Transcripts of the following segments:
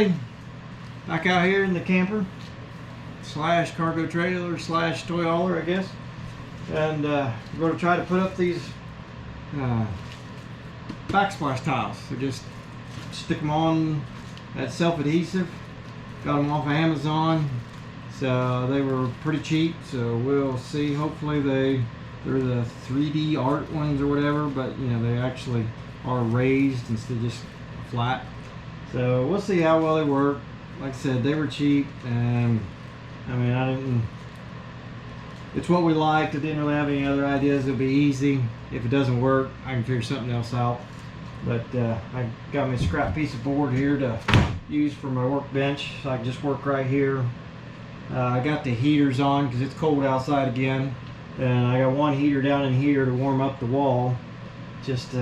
everybody, back out here in the camper slash cargo trailer slash toy hauler, I guess, and we're going to try to put up these backsplash tiles. So just stick them on that self-adhesive. Got them off of Amazon, so they were pretty cheap, so we'll see. Hopefully they're the 3D art ones or whatever, but you know, they actually are raised instead of just flat. So we'll see how well they work. Like I said, they were cheap, and I mean, it's what we liked. I didn't really have any other ideas. It'll be easy. If it doesn't work, I can figure something else out. But I got me a scrap piece of board here to use for my workbench, so I can just work right here. I got the heaters on because it's cold outside again, and I got one heater down in here to warm up the wall. Just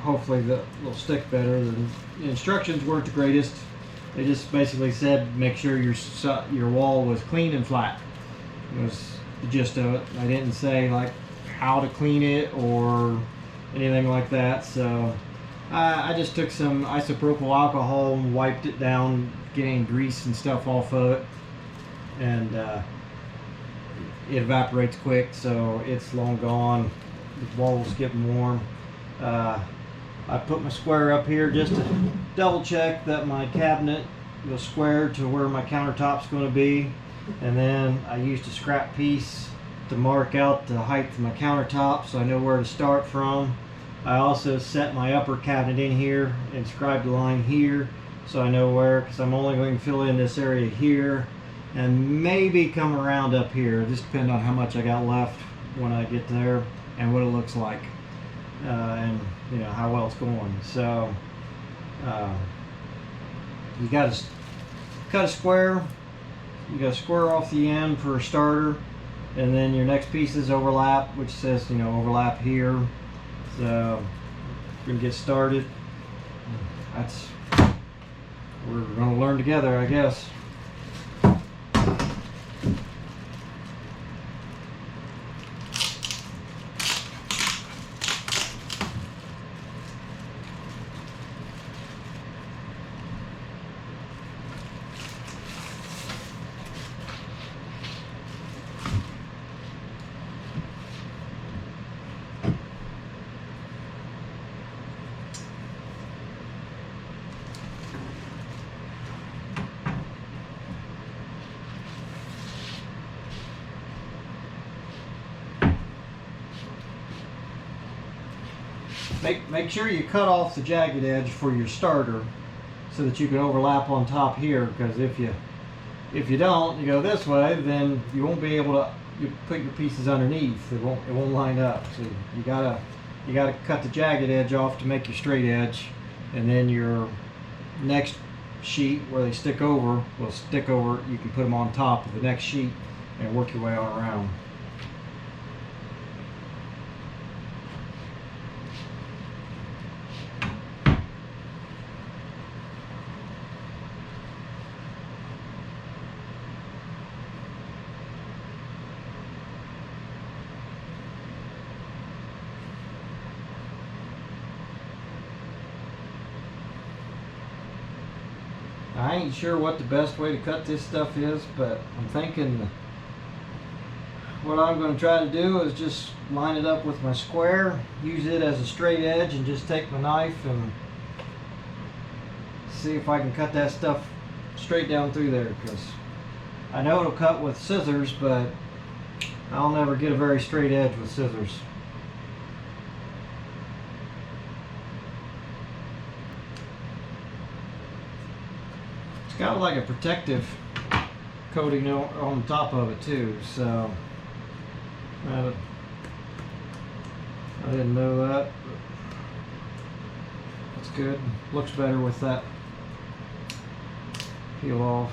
hopefully it'll stick better. The instructions weren't the greatest. They just basically said make sure your wall was clean and flat. It was the gist of it. I didn't say like how to clean it or anything like that. So I just took some isopropyl alcohol and wiped it down, getting grease and stuff off of it, and it evaporates quick, so it's long gone. The wall's getting warm. I put my square up here just to double check that my cabinet was square to where my countertop's going to be, and then I used a scrap piece to mark out the height of my countertop so I know where to start from. I also set my upper cabinet in here, inscribed the line here so I know where, because I'm only going to fill in this area here and maybe come around up here. It just depends on how much I got left when I get there and what it looks like, and you know how well it's going. So you got to cut a square. You got to square off the end for a starter, and then your next pieces overlap, which says, you know, overlap here. So we're gonna get started. We're gonna learn together, I guess. Make sure you cut off the jagged edge for your starter so that you can overlap on top here, because if you don't, you go this way, then you won't be able to put your pieces underneath. It won't line up. So you gotta cut the jagged edge off to make your straight edge, and then your next sheet where they stick over will stick over. You can put them on top of the next sheet and work your way on around. I ain't sure what the best way to cut this stuff is, but I'm thinking what I'm going to try to do is just line it up with my square, use it as a straight edge, and just take my knife and see if I can cut that stuff straight down through there, because I know it'll cut with scissors, but I'll never get a very straight edge with scissors. It's got like a protective coating on top of it too, so I didn't know that, but that's good. Looks better with that peel off.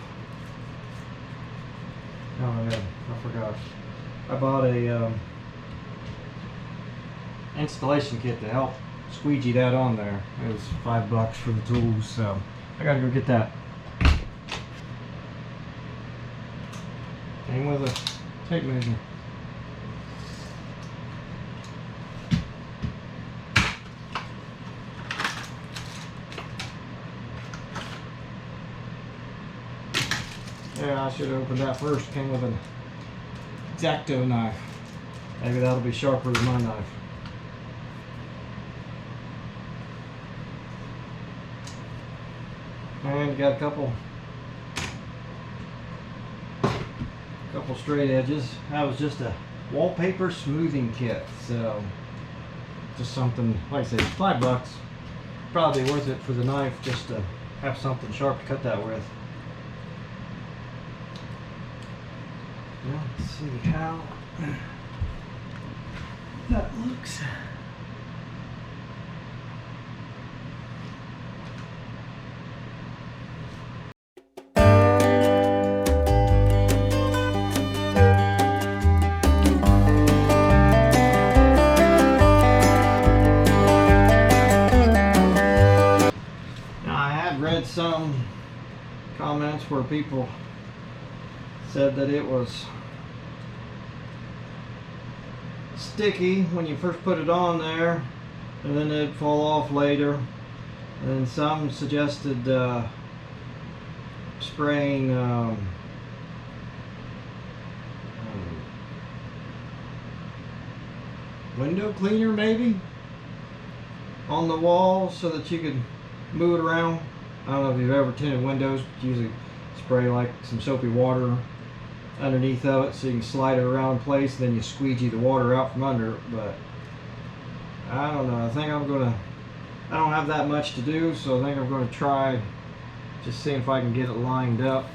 Oh yeah, I forgot. I bought a installation kit to help squeegee that on there. It was $5 for the tools, so I gotta go get that. Came with a tape measure. Yeah, I should have opened that first. Came with an X-Acto knife. Maybe that'll be sharper than my knife. And got a couple straight edges. That was just a wallpaper smoothing kit, so just something, like I say, $5. Probably worth it for the knife just to have something sharp to cut that with. Well, let's see how that looks. Read some comments where people said that it was sticky when you first put it on there, and then it'd fall off later. And then some suggested spraying window cleaner maybe on the wall so that you could move it around. I don't know if you've ever tinted windows, but usually spray like some soapy water underneath of it so you can slide it around in place, and then you squeegee the water out from under it. But I don't know, I think I don't have that much to do, so I think I'm gonna try just seeing if I can get it lined up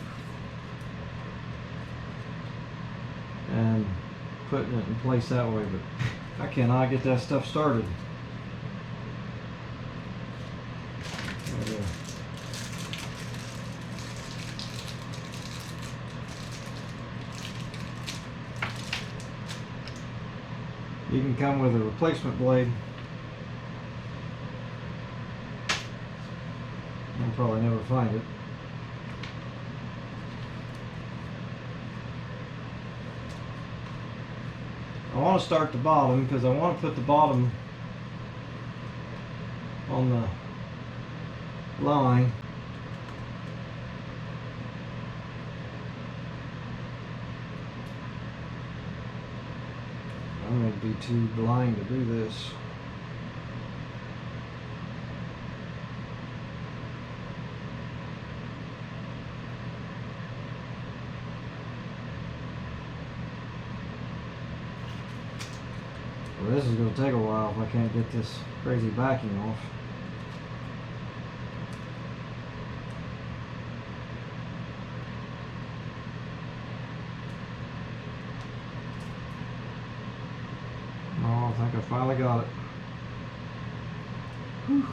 and putting it in place that way, but I cannot get that stuff started. You can come with a replacement blade. You'll probably never find it. I want to start the bottom because I want to put the bottom on the line. I'm going to be too blind to do this. Well, this is going to take a while if I can't get this crazy backing off. Oh, I think I finally got it. Whew.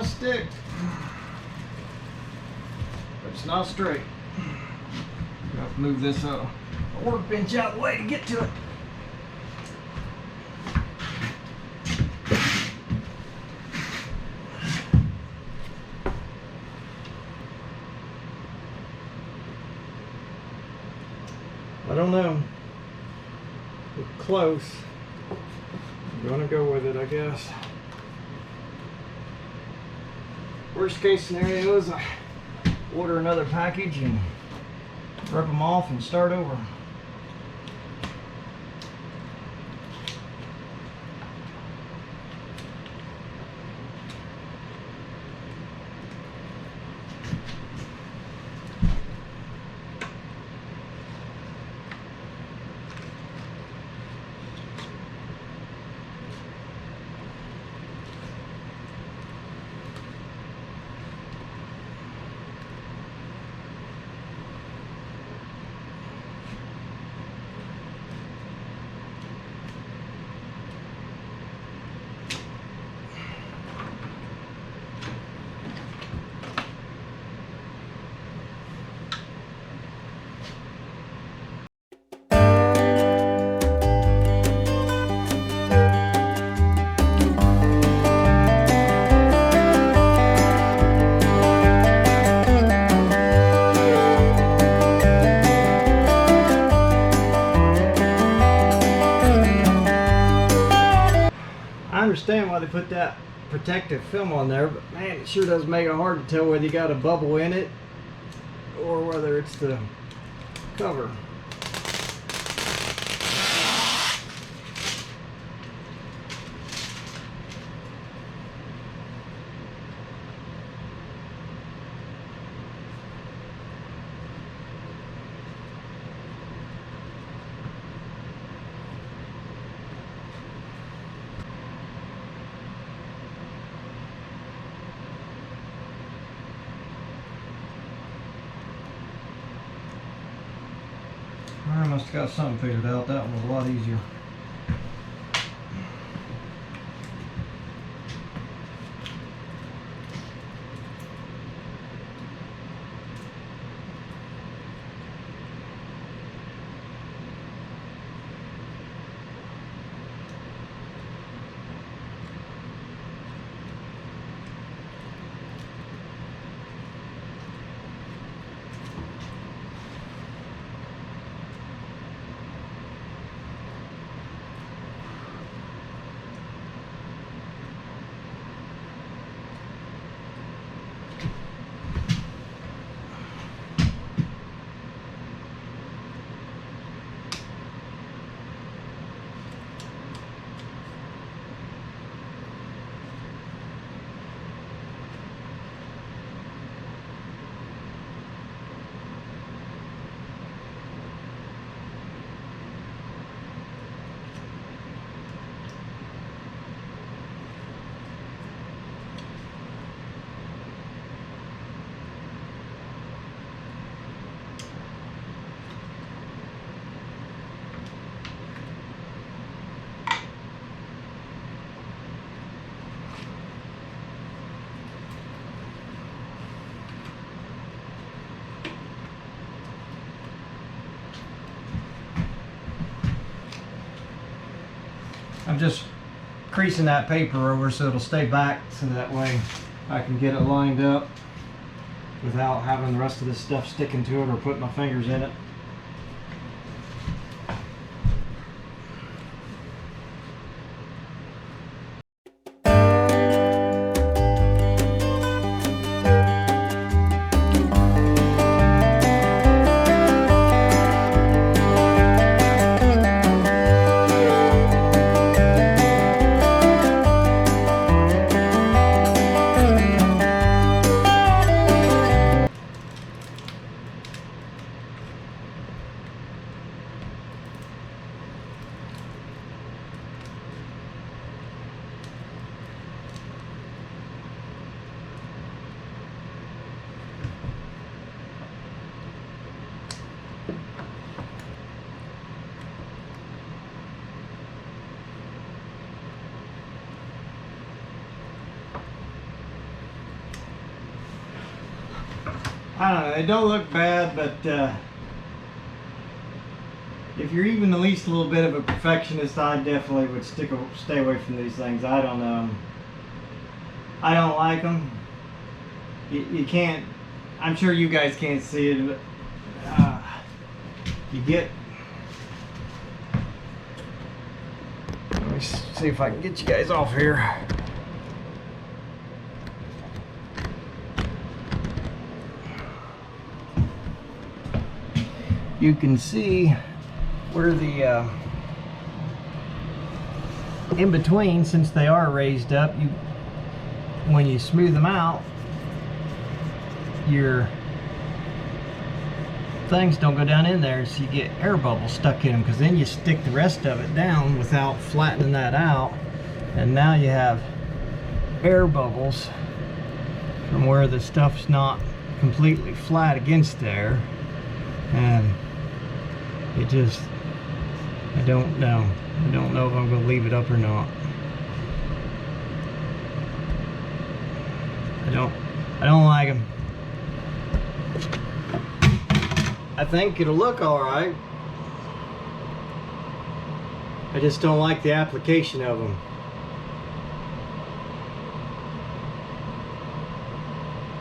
Stick, but it's not straight. I have to move this workbench out of the way to get to it. I don't know. We're close. I'm gonna go with it, I guess. Worst case scenario is I order another package and rip them off and start over. understand why they put that protective film on there, but man, it sure does make it hard to tell whether you got a bubble in it or whether it's the cover. I must have got something figured out. That one was a lot easier. I'm just creasing that paper over so it'll stay back, so that way I can get it lined up without having the rest of this stuff sticking to it or putting my fingers in it. I don't know, they don't look bad, but if you're even the least little bit of a perfectionist, I definitely would stay away from these things. I don't know. I don't like them. You can't, I'm sure you guys can't see it, but you get, let me see if I can get you guys off here. You can see where the in between, since they are raised up, when you smooth them out, your things don't go down in there, so you get air bubbles stuck in them, because then you stick the rest of it down without flattening that out, and now you have air bubbles from where the stuff's not completely flat against there. And it just, I don't know if I'm going to leave it up or not. I don't like them. I think it'll look alright. I just don't like the application of them.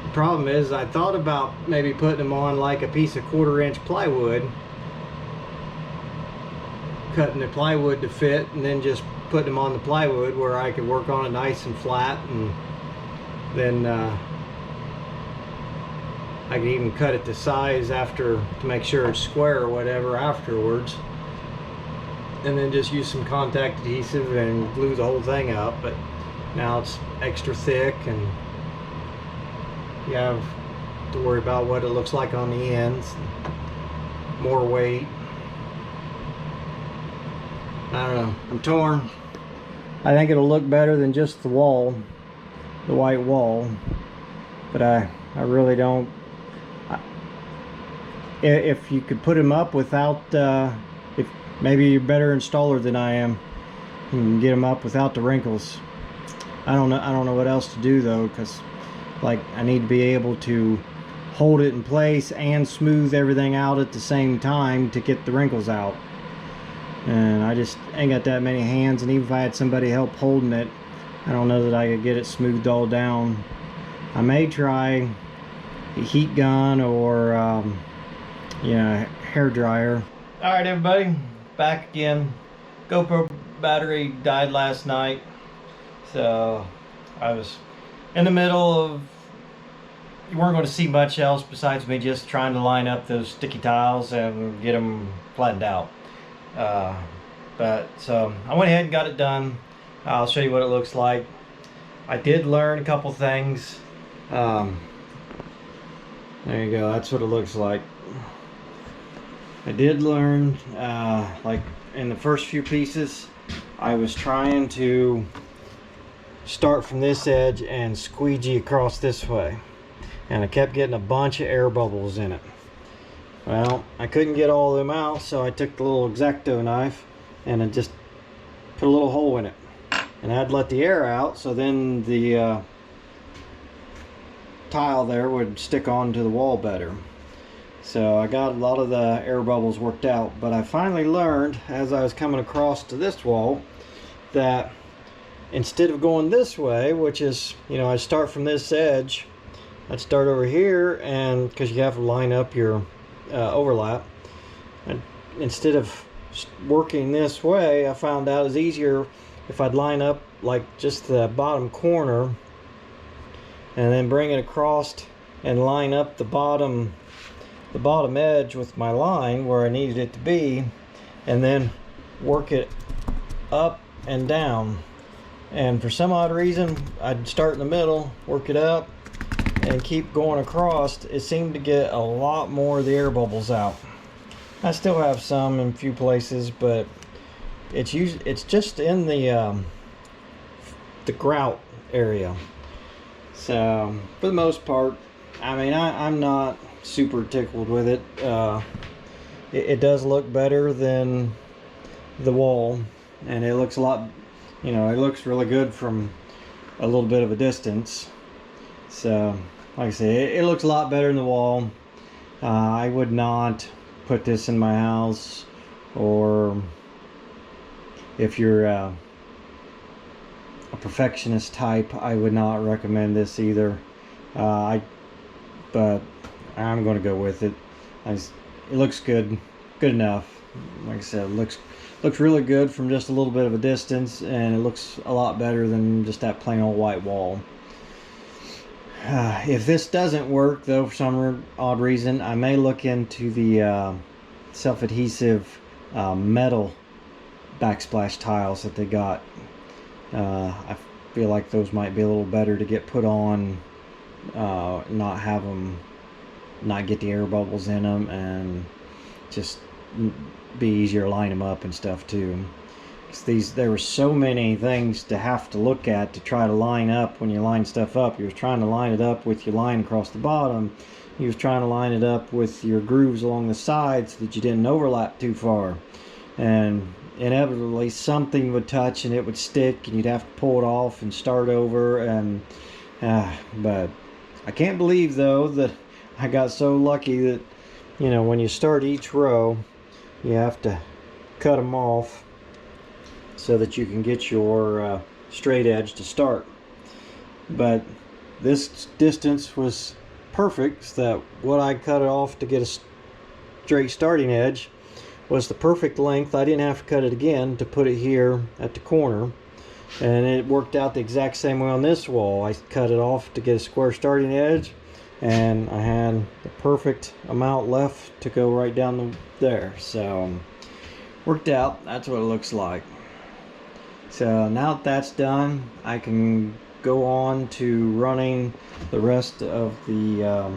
The problem is, I thought about maybe putting them on like a piece of 1/4 inch plywood, cutting the plywood to fit and then just putting them on the plywood where I could work on it nice and flat, and then I could even cut it to size after to make sure it's square or whatever afterwards, and then just use some contact adhesive and glue the whole thing up. But now it's extra thick, and you have to worry about what it looks like on the ends, more weight. I don't know, I'm torn. I think it'll look better than just the wall, the white wall, but I really don't. If you could put them up without, if maybe you're a better installer than I am, you can get them up without the wrinkles. I don't know what else to do though, because like I need to be able to hold it in place and smooth everything out at the same time to get the wrinkles out. And I just ain't got that many hands, and even if I had somebody help holding it, I don't know that I could get it smoothed all down. I may try a heat gun or yeah, hair dryer. All right, everybody, back again. GoPro battery died last night, so I was in the middle of, you weren't going to see much else besides me just trying to line up those sticky tiles and get them flattened out. But so I went ahead and got it done. I'll show you what it looks like. I did learn a couple things. There you go, that's what it looks like. I did learn, like in the first few pieces, I was trying to start from this edge and squeegee across this way, and I kept getting a bunch of air bubbles in it. Well, I couldn't get all of them out, so I took the little X-Acto knife and I just put a little hole in it, and I'd let the air out, so then the tile there would stick onto the wall better. So I got a lot of the air bubbles worked out, but I finally learned as I was coming across to this wall that instead of going this way, which is, you know, I start from this edge, I'd start over here, and because you have to line up your overlap, and instead of working this way, I found out it's easier if I'd line up like just the bottom corner and then bring it across and line up the bottom edge with my line where I needed it to be, and then work it up and down. And for some odd reason, I'd start in the middle, work it up, and keep going across. It seemed to get a lot more of the air bubbles out. I still have some in a few places, but it's just in the grout area. So for the most part, I mean, I'm not super tickled with it. It does look better than the wall, and it looks a lot, you know, it looks really good from a little bit of a distance. So like I say, it looks a lot better than the wall. I would not put this in my house, or if you're a perfectionist type, I would not recommend this either. But I'm going to go with it. It looks good enough. Like I said, it looks really good from just a little bit of a distance, and it looks a lot better than just that plain old white wall. If this doesn't work though, for some odd reason, I may look into the self-adhesive metal backsplash tiles that they got. I feel like those might be a little better to get put on, not get the air bubbles in them, and just be easier to line them up and stuff too. There were so many things to have to look at to try to line up when you line stuff up. You was trying to line it up with your line across the bottom. You was trying to line it up with your grooves along the sides so that you didn't overlap too far. And inevitably something would touch and it would stick, and you'd have to pull it off and start over. And but I can't believe though that I got so lucky that, you know, when you start each row, you have to cut them off so that you can get your straight edge to start. But this distance was perfect, so that what I cut it off to get a straight starting edge was the perfect length. I didn't have to cut it again to put it here at the corner, and it worked out the exact same way on this wall. I cut it off to get a square starting edge, and I had the perfect amount left to go right down there. So worked out. That's what it looks like. So now that that's done, I can go on to running the rest of the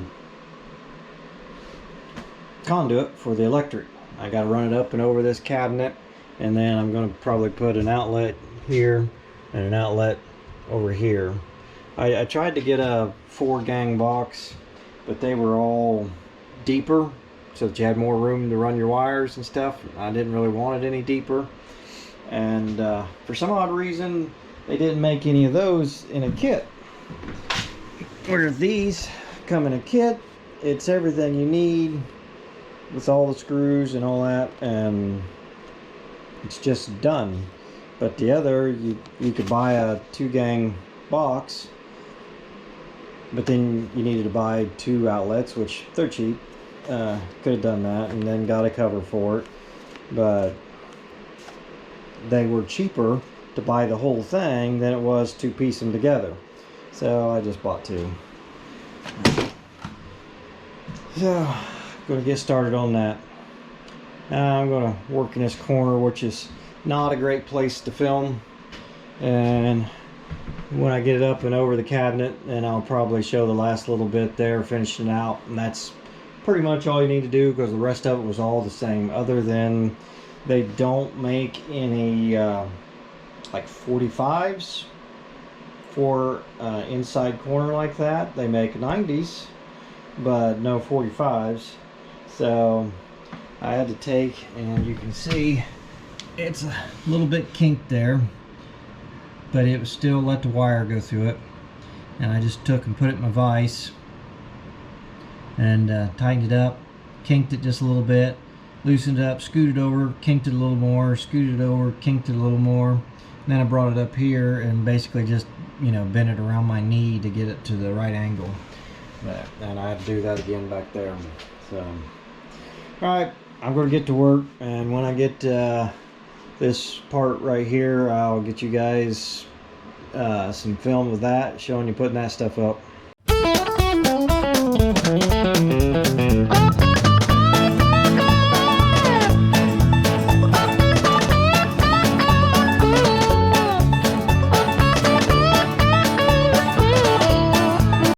conduit for the electric. I got to run it up and over this cabinet, and then I'm going to probably put an outlet here and an outlet over here. I tried to get a 4-gang box, but they were all deeper so that you had more room to run your wires and stuff. I didn't really want it any deeper, and for some odd reason they didn't make any of those in a kit, where these come in a kit. It's everything you need with all the screws and all that, and it's just done. But the other, you could buy a 2-gang box, but then you needed to buy 2 outlets, which they're cheap. Could have done that and then got a cover for it, but they were cheaper to buy the whole thing than it was to piece them together. So I just bought 2. So I'm going to get started on that. I'm going to work in this corner, which is not a great place to film, and when I get it up and over the cabinet, then I'll probably show the last little bit there, finishing out, and that's pretty much all you need to do, because the rest of it was all the same, other than they don't make any like 45s for inside corner like that. They make 90s, but no 45s. So I had to take, and you can see it's a little bit kinked there, but it was still let the wire go through it, and I just took and put it in my vise and tightened it up, kinked it just a little bit, loosened it up, scooted over, kinked it a little more, scooted it over, kinked it a little more, and then I brought it up here and basically just, you know, bent it around my knee to get it to the right angle. And I had to do that again back there. So alright, I'm going to get to work, and when I get this part right here, I'll get you guys some film of that, showing you putting that stuff up.